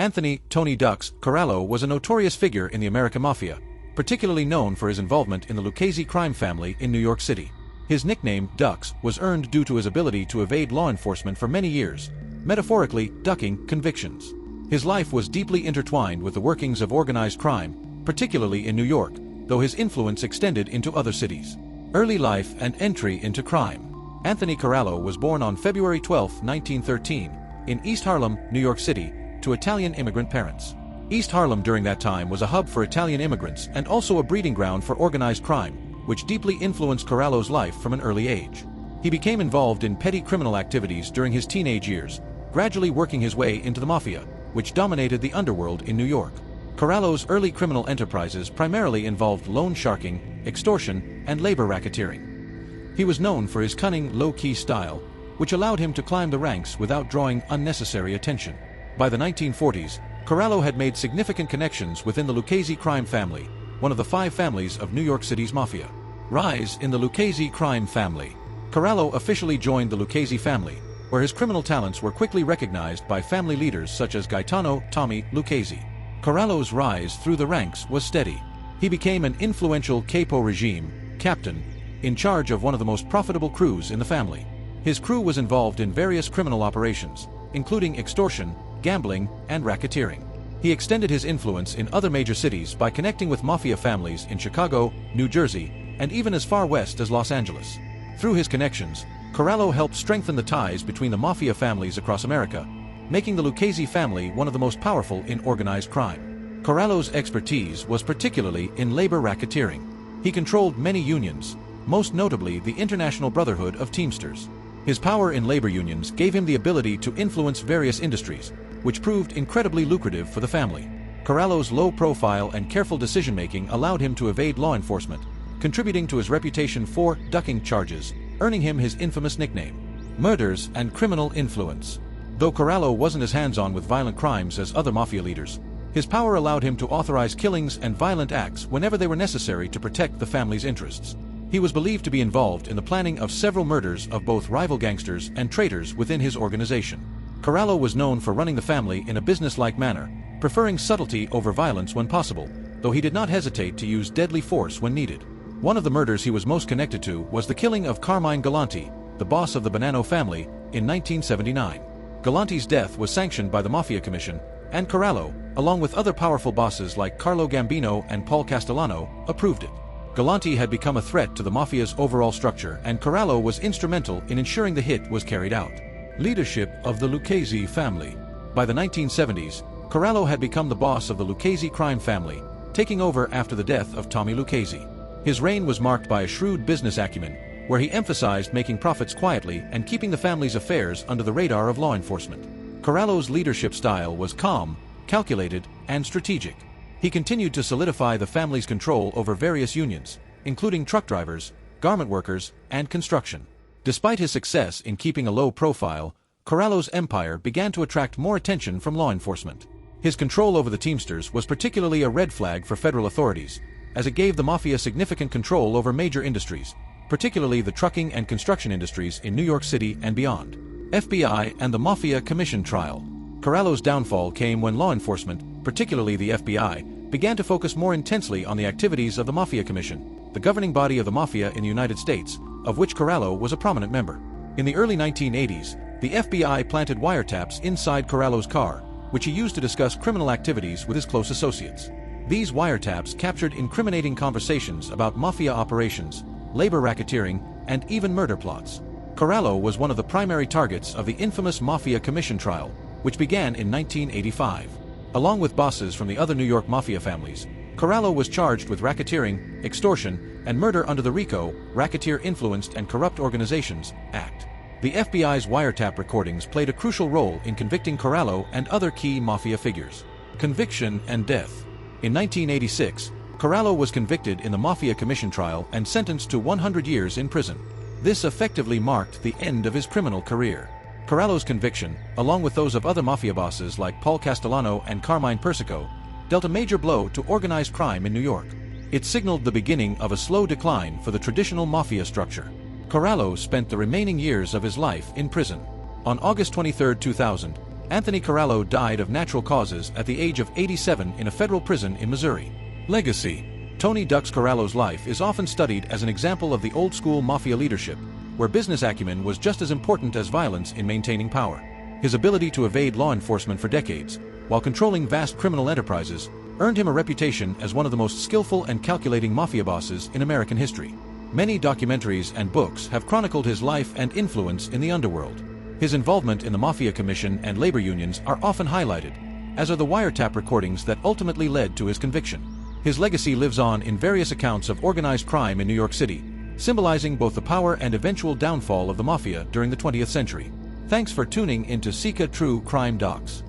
Anthony "Tony Ducks" Corallo was a notorious figure in the American Mafia, particularly known for his involvement in the Lucchese crime family in New York City. His nickname, Ducks, was earned due to his ability to evade law enforcement for many years, metaphorically ducking convictions. His life was deeply intertwined with the workings of organized crime, particularly in New York, though his influence extended into other cities. Early life and entry into crime. Anthony Corallo was born on February 12, 1913, in East Harlem, New York City, to Italian immigrant parents. East Harlem during that time was a hub for Italian immigrants and also a breeding ground for organized crime, which deeply influenced Corallo's life from an early age. He became involved in petty criminal activities during his teenage years, gradually working his way into the mafia, which dominated the underworld in New York. Corallo's early criminal enterprises primarily involved loan sharking, extortion, and labor racketeering. He was known for his cunning, low-key style, which allowed him to climb the ranks without drawing unnecessary attention. By the 1940s, Corallo had made significant connections within the Lucchese crime family, one of the 5 families of New York City's mafia. Rise in the Lucchese crime family. Corallo officially joined the Lucchese family, where his criminal talents were quickly recognized by family leaders such as Gaetano "Tommy" Lucchese. Corallo's rise through the ranks was steady. He became an influential capo regime captain, in charge of one of the most profitable crews in the family. His crew was involved in various criminal operations, including extortion, gambling, and racketeering. He extended his influence in other major cities by connecting with mafia families in Chicago, New Jersey, and even as far west as Los Angeles. Through his connections, Corallo helped strengthen the ties between the mafia families across America, making the Lucchese family one of the most powerful in organized crime. Corallo's expertise was particularly in labor racketeering. He controlled many unions, most notably the International Brotherhood of Teamsters. His power in labor unions gave him the ability to influence various industries, which proved incredibly lucrative for the family. Corallo's low profile and careful decision-making allowed him to evade law enforcement, contributing to his reputation for ducking charges, earning him his infamous nickname. Murders and criminal influence. Though Corallo wasn't as hands-on with violent crimes as other mafia leaders, his power allowed him to authorize killings and violent acts whenever they were necessary to protect the family's interests. He was believed to be involved in the planning of several murders of both rival gangsters and traitors within his organization. Corallo was known for running the family in a business-like manner, preferring subtlety over violence when possible, though he did not hesitate to use deadly force when needed. One of the murders he was most connected to was the killing of Carmine Galante, the boss of the Bonanno family, in 1979. Galante's death was sanctioned by the Mafia Commission, and Corallo, along with other powerful bosses like Carlo Gambino and Paul Castellano, approved it. Galante had become a threat to the Mafia's overall structure, and Corallo was instrumental in ensuring the hit was carried out. Leadership of the Lucchese family. By the 1970s, Corallo had become the boss of the Lucchese crime family, taking over after the death of Tommy Lucchese. His reign was marked by a shrewd business acumen, where he emphasized making profits quietly and keeping the family's affairs under the radar of law enforcement. Corallo's leadership style was calm, calculated, and strategic. He continued to solidify the family's control over various unions, including truck drivers, garment workers, and construction. Despite his success in keeping a low profile, Corallo's empire began to attract more attention from law enforcement. His control over the Teamsters was particularly a red flag for federal authorities, as it gave the Mafia significant control over major industries, particularly the trucking and construction industries in New York City and beyond. FBI and the Mafia Commission trial. Corallo's downfall came when law enforcement, particularly the FBI, began to focus more intensely on the activities of the Mafia Commission, the governing body of the Mafia in the United States, of which Corallo was a prominent member. In the early 1980s, the FBI planted wiretaps inside Corallo's car, which he used to discuss criminal activities with his close associates. These wiretaps captured incriminating conversations about Mafia operations, labor racketeering, and even murder plots. Corallo was one of the primary targets of the infamous Mafia Commission trial, which began in 1985. Along with bosses from the other New York Mafia families, Corallo was charged with racketeering, extortion, and murder under the RICO, Racketeer Influenced and Corrupt Organizations, Act. The FBI's wiretap recordings played a crucial role in convicting Corallo and other key Mafia figures. Conviction and death. In 1986, Corallo was convicted in the Mafia Commission trial and sentenced to 100 years in prison. This effectively marked the end of his criminal career. Corallo's conviction, along with those of other Mafia bosses like Paul Castellano and Carmine Persico, dealt a major blow to organized crime in New York. It signaled the beginning of a slow decline for the traditional Mafia structure. Corallo spent the remaining years of his life in prison. On August 23, 2000, Anthony Corallo died of natural causes at the age of 87 in a federal prison in Missouri. Legacy. TonyDucks Corallo's life is often studied as an example of the old-school mafia leadership, where business acumen was just as important as violence in maintaining power. His ability to evade law enforcement for decades, while controlling vast criminal enterprises, earned him a reputation as one of the most skillful and calculating mafia bosses in American history. Many documentaries and books have chronicled his life and influence in the underworld. His involvement in the Mafia Commission and labor unions are often highlighted, as are the wiretap recordings that ultimately led to his conviction. His legacy lives on in various accounts of organized crime in New York City, symbolizing both the power and eventual downfall of the mafia during the 20th century. Thanks for tuning into Sika True Crime Docs.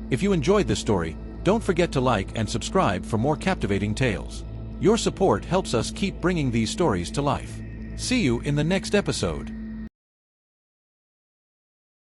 If you enjoyed this story, don't forget to like and subscribe for more captivating tales. Your support helps us keep bringing these stories to life. See you in the next episode.